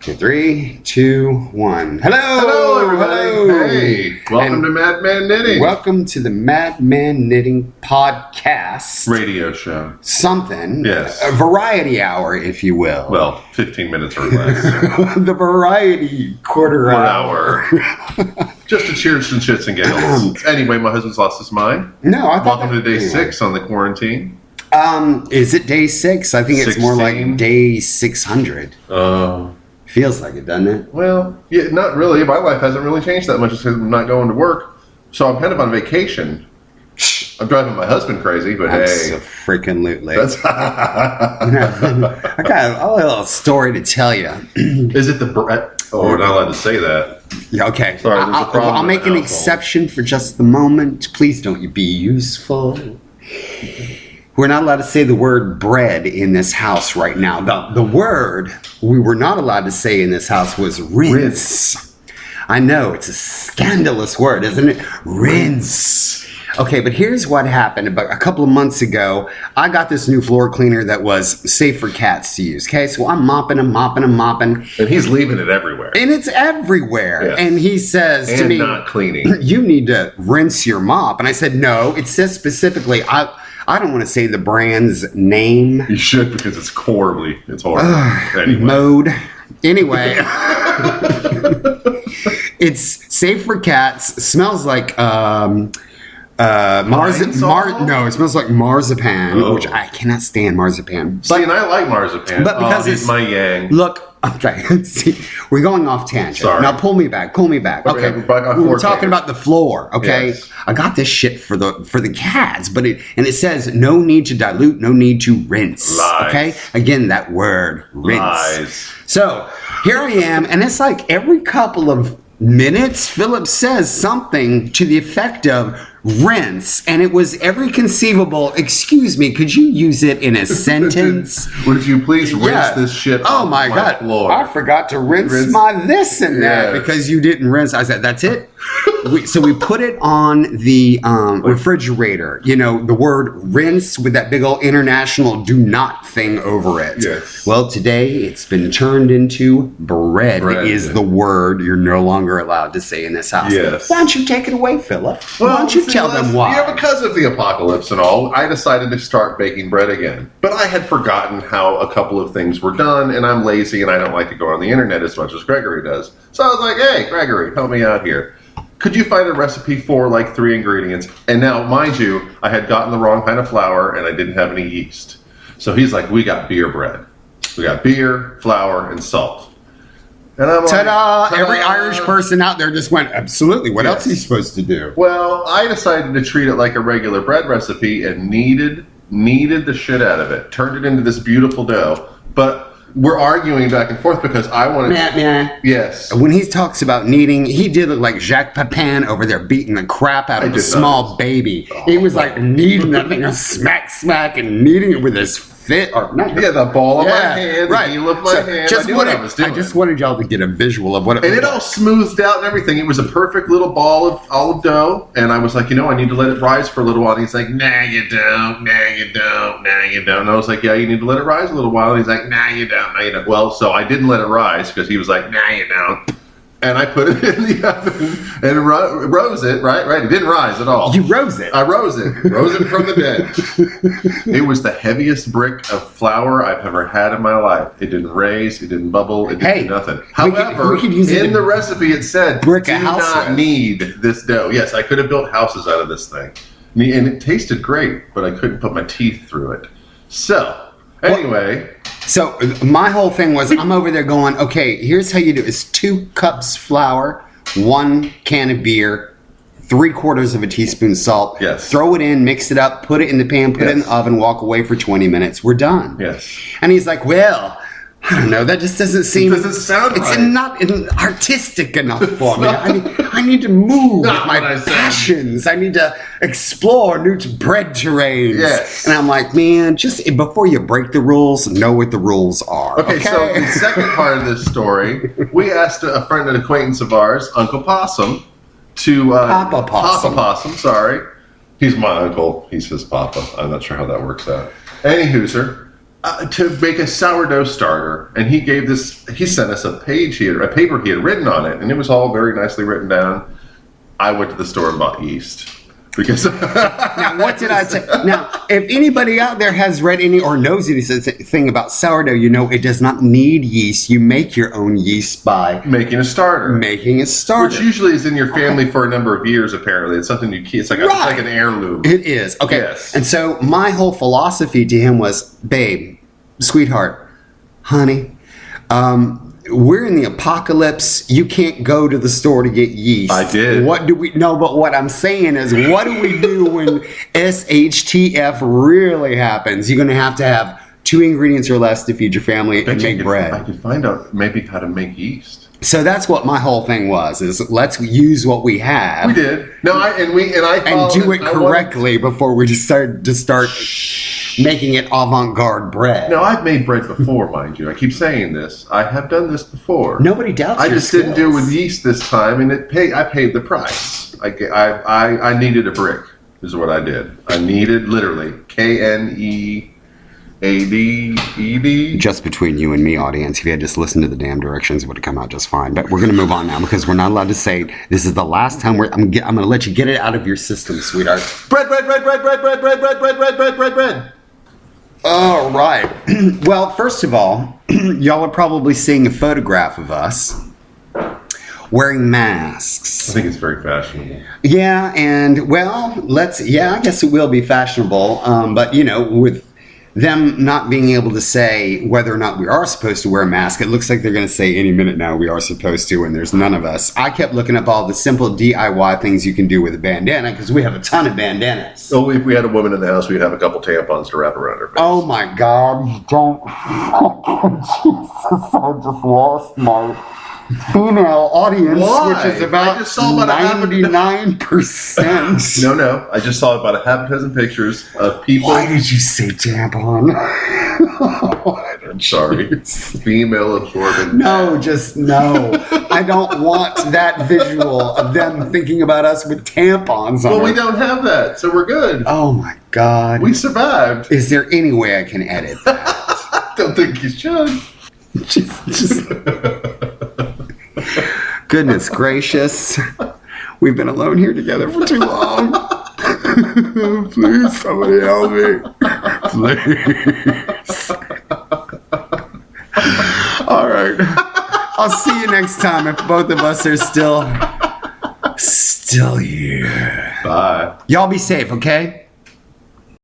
Okay, 3, 2, 1. Hello! Hello, everybody. Hello. Hey, welcome to Madman Knitting. Welcome to the Madman Knitting Podcast. Radio show. Something. Yes. A variety hour, if you will. Well, 15 minutes or less. The variety quarter hour. Just to cheer some shits and giggles. Anyway, my husband's lost his mind. No, I thought Welcome to day 6 on the quarantine. Is it day 6? I think it's more 16? like day 600. Feels like it, doesn't it? Well, yeah, not really. My life hasn't really changed that much because I'm not going to work. So I'm kind of on vacation. I'm driving my husband crazy, but hey. Freaking That's I got a little story to tell you. Is it the bread? Oh, we're not allowed to say that. Yeah, okay. Sorry, there's a problem I'll in make the an household. exception for just the moment. Please don't you be useful. We're not allowed to say the word bread in this house right now. The word we were not allowed to say in this house was rinse. I know, it's a scandalous word, isn't it? Rinse. Okay, but here's what happened. About a couple of months ago, I got this new floor cleaner that was safe for cats to use. Okay, so I'm mopping. And he's leaving it everywhere. And it's everywhere. Yes. And he says to And me, not cleaning. you need to rinse your mop. And I said, no, it says specifically, I don't want to say the brand's name. You should because it's horrible. Anyway. Mode. Anyway, it's safe for cats. Smells like marzipan. No, it smells like marzipan, Oh. which I cannot stand marzipan. See, and I like marzipan. But because he's it's my yang. Look, okay, see, we're going off tangent. Sorry. Now pull me back. Okay, we're back on we were floor talking cleaner. about the floor. Okay, Yes. I got this shit for the cats, but it says no need to dilute, no need to rinse. Lies. Okay, again that word rinse. Lies. So here I am, and it's like every couple of minutes, Philip says something to the effect of rinse, and it was every conceivable. Excuse me, could you use it in a sentence? Would you please rinse Yeah. this shit Oh off my God. floor? I forgot to rinse my this and that Yes. because you didn't rinse. I said, that's it. So we put it on the refrigerator. You know, the word rinse with that big old international do not thing over it. Yes. Well, today it's been turned into bread Bread. is the word you're no longer allowed to say in this house. Yes. Why don't you take it away, Philip? Why don't you see, tell them why? Yeah, because of the apocalypse and all, I decided to start baking bread again. But I had forgotten how a couple of things were done, and I'm lazy and I don't like to go on the internet as much as Gregory does. So I was like, hey, Gregory, help me out here. Could you find a recipe for like 3 ingredients? And now, mind you, I had gotten the wrong kind of flour and I didn't have any yeast. So he's like, we got beer bread. We got beer, flour, and salt. And I'm like, Ta-da! ta-da! Every Irish person out there just went, absolutely. What else are you supposed to do? Well, I decided to treat it like a regular bread recipe and kneaded the shit out of it. Turned it into this beautiful dough. But we're arguing back and forth because I wanted to... Yes. When he talks about kneading, he did look like Jacques Pepin over there beating the crap out of a did small not. baby. He was like kneading that thing, smack, and kneading it with his fit. Or not, Yeah, the ball of my hand, the heel of my hand. I knew what I was doing. I just wanted y'all to get a visual of what it And was. it all smoothed out and everything. It was a perfect little ball of olive dough. And I was like, I need to let it rise for a little while. And he's like, nah, you don't. And I was like, yeah, you need to let it rise a little while. And he's like, nah, you don't. Well, so I didn't let it rise because he was like, nah, you don't. And I put it in the oven and rose it, right? It didn't rise at all. You rose it. I rose it from the dead. It was the heaviest brick of flour I've ever had in my life. It didn't raise, it didn't bubble, it didn't do nothing. However, we could use it in to the recipe it said, brick a do house not with." need this dough. Yes, I could have built houses out of this thing. And it tasted great, but I couldn't put my teeth through it. So, anyway... So my whole thing was, I'm over there going, okay, here's how you do it. It's 2 cups flour, 1 can of beer, 3/4 of a teaspoon salt. Yes. Throw it in, mix it up, put it in the pan, put it in the oven, walk away for 20 minutes. We're done. Yes. And he's like, well, I don't know. That just doesn't seem. It doesn't sound it's right. not artistic enough for me. I need to move with Not my what I said. passions. I need to explore new bread terrains. Yes. And I'm like, man, just before you break the rules, know what the rules are. Okay, so the second part of this story, we asked a friend and acquaintance of ours, Uncle Possum, to... Papa Possum. Papa Possum, sorry. He's my uncle. He's his papa. I'm not sure how that works out. Anywhooser, to make a sourdough starter, and he sent us a paper he had written on it, and it was all very nicely written down. I went to the store and bought yeast. Because now, what did I say? Now, if anybody out there has read any or knows anything about sourdough, you know it does not need yeast. You make your own yeast by making a starter. Which usually is in your family for a number of years, apparently. It's something you keep. It's like an heirloom. It is. Okay. Yes. And so my whole philosophy to him was, babe, sweetheart, honey, we're in the apocalypse. You can't go to the store to get yeast. I did. But what I'm saying is, what do we do when SHTF really happens? You're going to have 2 ingredients or less to feed your family and make bread. I could find out maybe how to make yeast. So that's what my whole thing was: is let's use what we have. We did. And do it correctly before we start making it avant-garde bread. No, I've made bread before, mind you. I keep saying this. I have done this before. Nobody doubts I your just skills. didn't do it with yeast this time, and I paid the price. I needed a brick, is what I did. I needed literally KNEADED. Just between you and me, audience, if you had just listened to the damn directions, it would have come out just fine. But we're going to move on now because we're not allowed to say this is the last time I'm going to let you get it out of your system, sweetheart. Bread. All right. Well, first of all, y'all are probably seeing a photograph of us wearing masks. I think it's very fashionable. Yeah, and well, I guess it will be fashionable. But with them not being able to say whether or not we are supposed to wear a mask, it looks like they're going to say any minute now we are supposed to, and there's none of us. I kept looking up all the simple DIY things you can do with a bandana because we have a ton of bandanas. So if we had a woman in the house, we'd have a couple tampons to wrap around her face. Oh my God! Don't! Jesus! I just lost my female audience, Why? which is about I just saw about 99%. No. I just saw about a half a dozen pictures of people. Why did you say tampon? I'm sorry. Female absorbent. No, just no. I don't want that visual of them thinking about us with tampons on. Well, we don't have that, so we're good. Oh my God. We survived. Is there any way I can edit that? I don't think you should. just Goodness gracious. We've been alone here together for too long. Please, somebody help me. Please. All right. I'll see you next time if both of us are still here. Bye. Y'all be safe, okay?